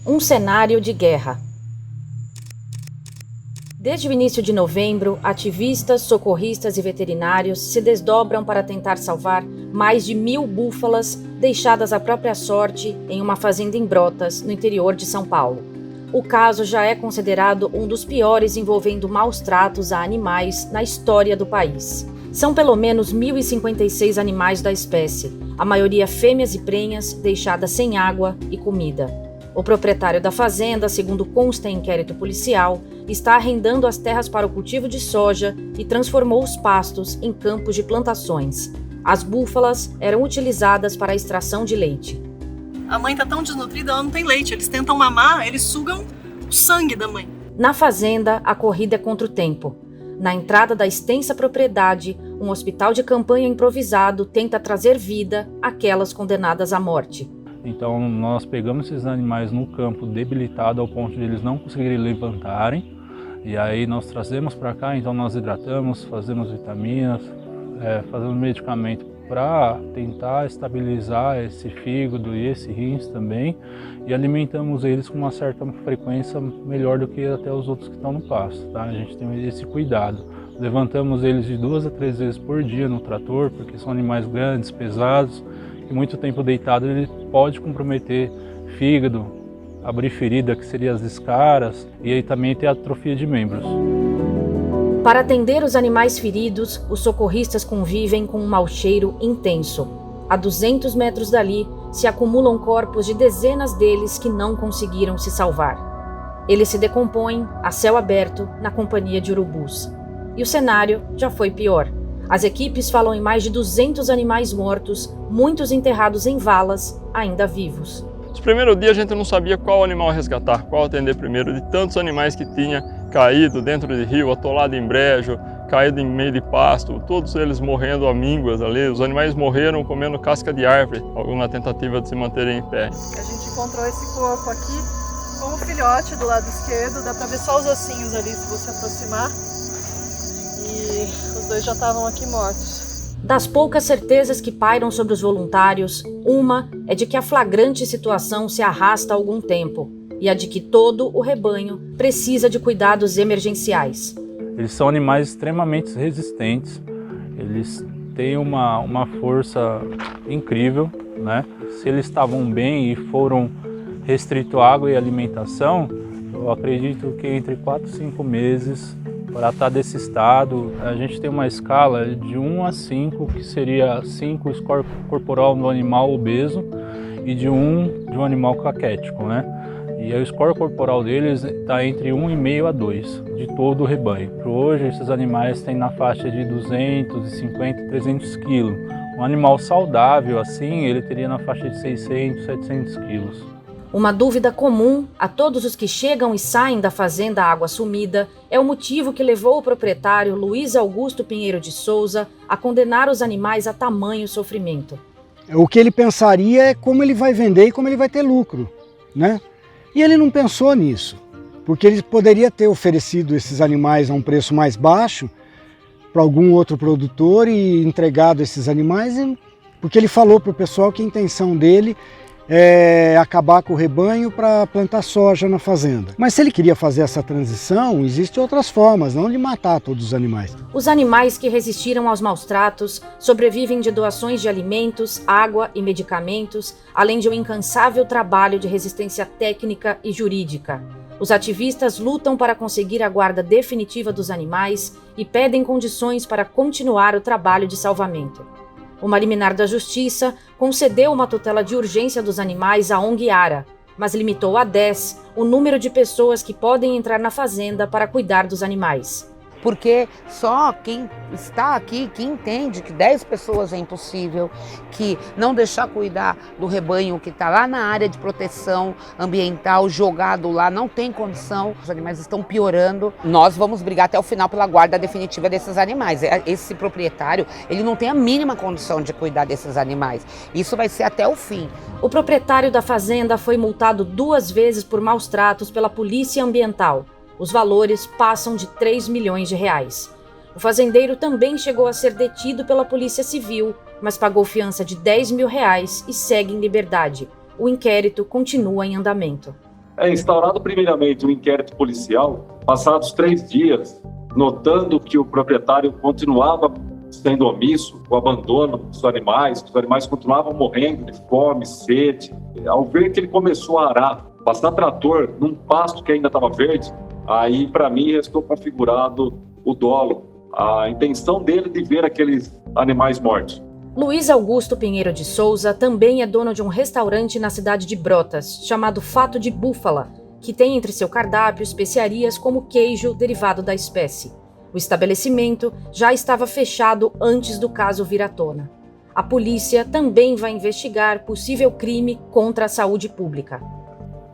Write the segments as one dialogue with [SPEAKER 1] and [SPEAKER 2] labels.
[SPEAKER 1] Um cenário de guerra. Desde o início de novembro, ativistas, socorristas e veterinários se desdobram para tentar salvar mais de 1.000 búfalas deixadas à própria sorte em uma fazenda em Brotas, no interior de São Paulo. O caso já é considerado um dos piores envolvendo maus tratos a animais na história do país. São pelo menos 1.056 animais da espécie, a maioria fêmeas e prenhas, deixadas sem água e comida. O proprietário da fazenda, segundo consta em inquérito policial, está arrendando as terras para o cultivo de soja e transformou os pastos em campos de plantações. As búfalas eram utilizadas para a extração de leite.
[SPEAKER 2] A mãe está tão desnutrida, ela não tem leite. Eles tentam mamar, eles sugam o sangue da mãe.
[SPEAKER 1] Na fazenda, a corrida é contra o tempo. Na entrada da extensa propriedade, um hospital de campanha improvisado tenta trazer vida àquelas condenadas à morte.
[SPEAKER 3] Então nós pegamos esses animais no campo debilitado ao ponto de eles não conseguirem levantarem. E aí nós trazemos para cá, então nós hidratamos, fazemos vitaminas, fazemos medicamento para tentar estabilizar esse fígado e esse rins também. E alimentamos eles com uma certa frequência melhor do que até os outros que estão no pasto, tá? A gente tem esse cuidado. Levantamos eles de 2 a 3 vezes por dia no trator, porque são animais grandes, pesados, e muito tempo deitado ele pode comprometer fígado, abrir ferida, que seria as escaras, e aí também ter atrofia de membros.
[SPEAKER 1] Para atender os animais feridos, os socorristas convivem com um mau cheiro intenso. A 200 metros dali, se acumulam corpos de dezenas deles que não conseguiram se salvar. Eles se decompõem, a céu aberto, na companhia de urubus. E o cenário já foi pior. As equipes falam em mais de 200 animais mortos, muitos enterrados em valas, ainda vivos.
[SPEAKER 4] Nos primeiros dias a gente não sabia qual animal resgatar, qual atender primeiro, de tantos animais que tinha caído dentro de rio, atolado em brejo, caído em meio de pasto, todos eles morrendo a mínguas ali. Os animais morreram comendo casca de árvore, na tentativa de se manterem em pé.
[SPEAKER 2] A gente encontrou esse corpo aqui com o filhote do lado esquerdo, dá para ver só os ossinhos ali se você aproximar. E os dois já estavam aqui mortos.
[SPEAKER 1] Das poucas certezas que pairam sobre os voluntários, uma é de que a flagrante situação se arrasta há algum tempo e a de que todo o rebanho precisa de cuidados emergenciais.
[SPEAKER 3] Eles são animais extremamente resistentes, eles têm uma força incrível, né? Se eles estavam bem e foram restrito à água e alimentação, eu acredito que entre 4 e 5 meses para estar desse estado. A gente tem uma escala de 1 a 5, que seria 5 score corporal no animal obeso e de um animal caquético, né? E aí o score corporal deles está entre 1,5 a 2 de todo o rebanho. Hoje esses animais têm na faixa de 250 a 300 quilos. Um animal saudável assim, ele teria na faixa de 600 a 700 quilos.
[SPEAKER 1] Uma dúvida comum a todos os que chegam e saem da fazenda Água Sumida é o motivo que levou o proprietário Luiz Augusto Pinheiro de Souza a condenar os animais a tamanho sofrimento.
[SPEAKER 5] O que ele pensaria é como ele vai vender e como ele vai ter lucro, né? E ele não pensou nisso, porque ele poderia ter oferecido esses animais a um preço mais baixo para algum outro produtor e entregado esses animais, porque ele falou para o pessoal que a intenção dele é acabar com o rebanho para plantar soja na fazenda. Mas se ele queria fazer essa transição, existem outras formas, não de matar todos os animais.
[SPEAKER 1] Os animais que resistiram aos maus tratos sobrevivem de doações de alimentos, água e medicamentos, além de um incansável trabalho de resistência técnica e jurídica. Os ativistas lutam para conseguir a guarda definitiva dos animais e pedem condições para continuar o trabalho de salvamento. Uma liminar da Justiça concedeu uma tutela de urgência dos animais à ONG Ara, mas limitou a 10 o número de pessoas que podem entrar na fazenda para cuidar dos animais.
[SPEAKER 6] Porque só quem está aqui, que entende que 10 pessoas é impossível, que não deixar cuidar do rebanho que está lá na área de proteção ambiental, jogado lá, não tem condição, os animais estão piorando. Nós vamos brigar até o final pela guarda definitiva desses animais. Esse proprietário, ele não tem a mínima condição de cuidar desses animais. Isso vai ser até o fim.
[SPEAKER 1] O proprietário da fazenda foi multado 2 vezes por maus tratos pela Polícia Ambiental. Os valores passam de 3 milhões de reais. O fazendeiro também chegou a ser detido pela Polícia Civil, mas pagou fiança de 10 mil reais e segue em liberdade. O inquérito continua em andamento.
[SPEAKER 7] É instaurado primeiramente um inquérito policial, passados 3 dias, notando que o proprietário continuava sendo omisso, o abandono dos animais, que os animais continuavam morrendo de fome, sede. Ao ver que ele começou a arar, passar trator num pasto que ainda estava verde, aí para mim restou configurado o dolo, a intenção dele de ver aqueles animais mortos.
[SPEAKER 1] Luiz Augusto Pinheiro de Souza também é dono de um restaurante na cidade de Brotas, chamado Fato de Búfala, que tem entre seu cardápio especiarias como queijo derivado da espécie. O estabelecimento já estava fechado antes do caso vir à tona. A polícia também vai investigar possível crime contra a saúde pública.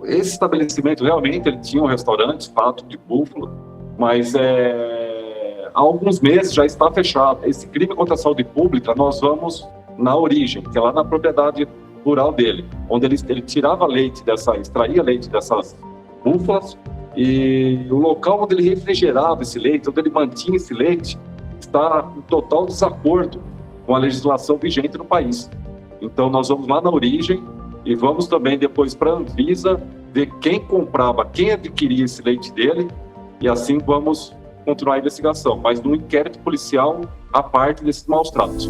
[SPEAKER 7] Esse estabelecimento realmente ele tinha um restaurante, Fato de Búfalo, mas há alguns meses já está fechado. Esse crime contra a saúde pública, nós vamos na origem, que é lá na propriedade rural dele, onde ele tirava leite extraía leite dessas búfalas, e o local onde ele refrigerava esse leite, onde ele mantinha esse leite, está em total desacordo com a legislação vigente no país. Então nós vamos lá na origem e vamos também depois para a Anvisa ver quem comprava, quem adquiria esse leite dele, e assim vamos continuar a investigação, mas num inquérito policial à parte desses maus tratos.